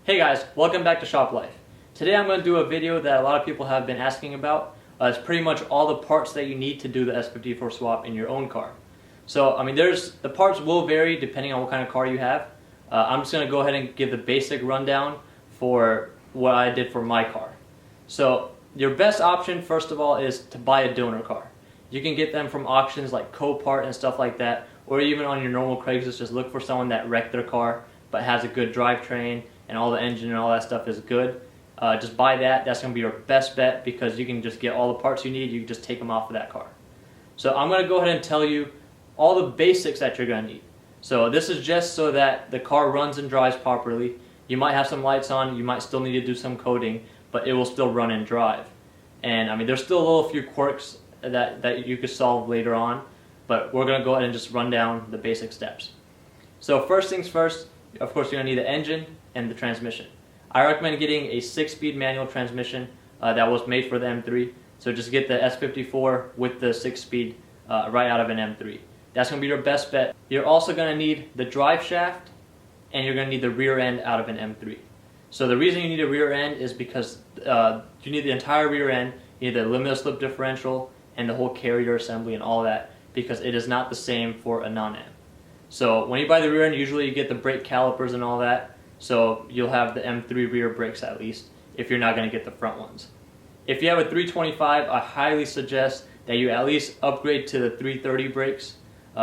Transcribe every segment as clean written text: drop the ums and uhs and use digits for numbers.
Hey guys, welcome back to Shop Life. Today I'm going to do a video that a lot of people have been asking about. It's pretty much all the parts that you need to do the S54 swap in your own car. So, the parts will vary depending on what kind of car you have. I'm just going to go ahead and give the basic rundown for what I did for my car. So, your best option, first of all, is to buy a donor car. You can get them from auctions like Copart and stuff like that, or even on your normal Craigslist. Just look for someone that wrecked their car but has a good drivetrain and all the engine and all that stuff is good. Just buy that. That's going to be your best bet because you can just get all the parts you need. You can just take them off of that car. So I'm going to go ahead and tell you all the basics that you're going to need. So this is just so that the car runs and drives properly. You might have some lights on. You might still need to do some coding, but it will still run and drive. And there's still a little few quirks that you could solve later on, but we're going to go ahead and just run down the basic steps. So first things first, of course, you're going to need the engine and the transmission. I recommend getting a 6-speed manual transmission that was made for the M3. So just get the S54 with the 6-speed right out of an M3. That's going to be your best bet. You're also going to need the drive shaft and you're going to need the rear end out of an M3. So the reason you need a rear end is because you need the entire rear end, you need the limited slip differential and the whole carrier assembly and all that, because it is not the same for a non-M. So when you buy the rear end, usually you get the brake calipers and all that. So you'll have the M3 rear brakes at least, if you're not going to get the front ones. If you have a 325, I highly suggest that you at least upgrade to the 330 brakes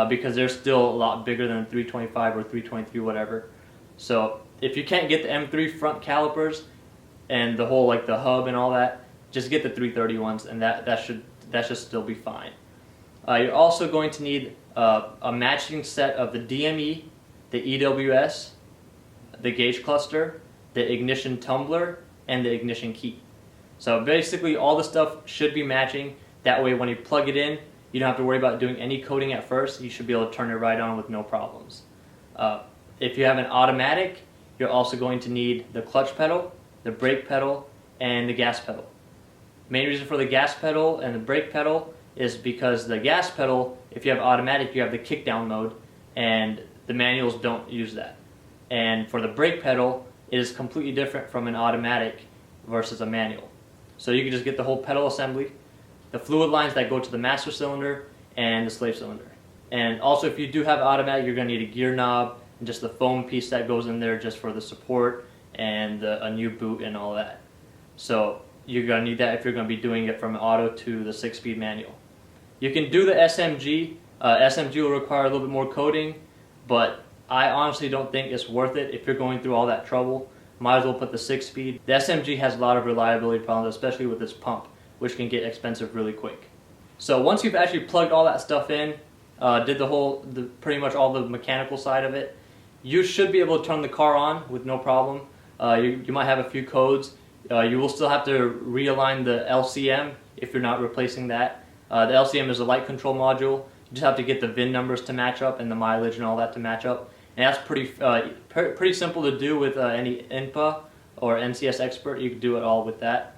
because they're still a lot bigger than 325 or 323, whatever. So if you can't get the M3 front calipers and the whole the hub and all that, just get the 330 ones, and that should still be fine. You're also going to need a matching set of the DME, the EWS, the gauge cluster, the ignition tumbler, and the ignition key. So basically all the stuff should be matching. That way when you plug it in, you don't have to worry about doing any coding at first. You should be able to turn it right on with no problems. If you have an automatic, you're also going to need the clutch pedal, the brake pedal, and the gas pedal. Main reason for the gas pedal and the brake pedal is because the gas pedal, if you have automatic, you have the kick down mode, and the manuals don't use that. And for the brake pedal, it is completely different from an automatic versus a manual. So you can just get the whole pedal assembly, the fluid lines that go to the master cylinder, and the slave cylinder. And also if you do have automatic, you're going to need a gear knob and just the foam piece that goes in there just for the support and a new boot and all that. So you're going to need that if you're going to be doing it from auto to the 6-speed manual. You can do the SMG. SMG will require a little bit more coding, but I honestly don't think it's worth it if you're going through all that trouble. Might as well put the 6-speed. The SMG has a lot of reliability problems, especially with this pump, which can get expensive really quick. So once you've actually plugged all that stuff in, did pretty much all the mechanical side of it, you should be able to turn the car on with no problem. You might have a few codes. You will still have to realign the LCM if you're not replacing that. The LCM is a light control module. You just have to get the VIN numbers to match up and the mileage and all that to match up. And that's pretty simple to do with any INPA or NCS Expert. You can do it all with that.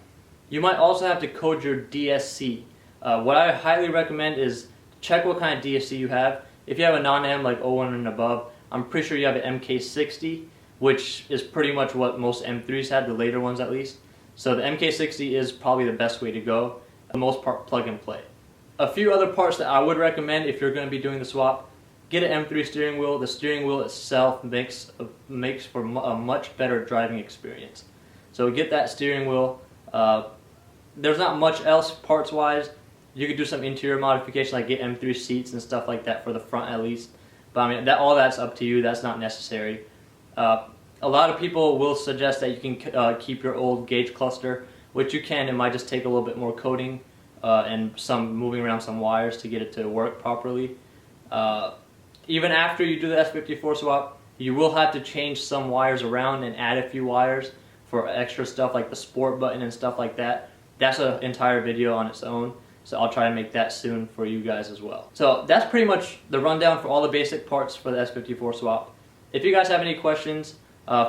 You might also have to code your DSC. What I highly recommend is check what kind of DSC you have. If you have a non-M like 01 and above, I'm pretty sure you have an MK60, which is pretty much what most M3s had, the later ones at least. So the MK60 is probably the best way to go. For the most part, plug and play. A few other parts that I would recommend if you're going to be doing the swap: get an M3 steering wheel. The steering wheel itself makes for a much better driving experience. So get that steering wheel. There's not much else parts-wise. You could do some interior modification, like get M3 seats and stuff like that for the front at least. But all that's up to you. That's not necessary. A lot of people will suggest that you can keep your old gauge cluster, which you can. It might just take a little bit more coding and some moving around some wires to get it to work properly. Even after you do the S54 swap, you will have to change some wires around and add a few wires for extra stuff like the sport button and stuff like that. That's an entire video on its own, so I'll try to make that soon for you guys as well. So that's pretty much the rundown for all the basic parts for the S54 swap. If you guys have any questions,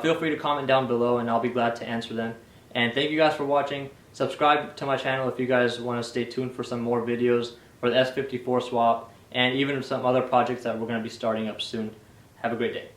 feel free to comment down below and I'll be glad to answer them. And thank you guys for watching. Subscribe to my channel if you guys want to stay tuned for some more videos for the S54 swap and even some other projects that we're going to be starting up soon. Have a great day.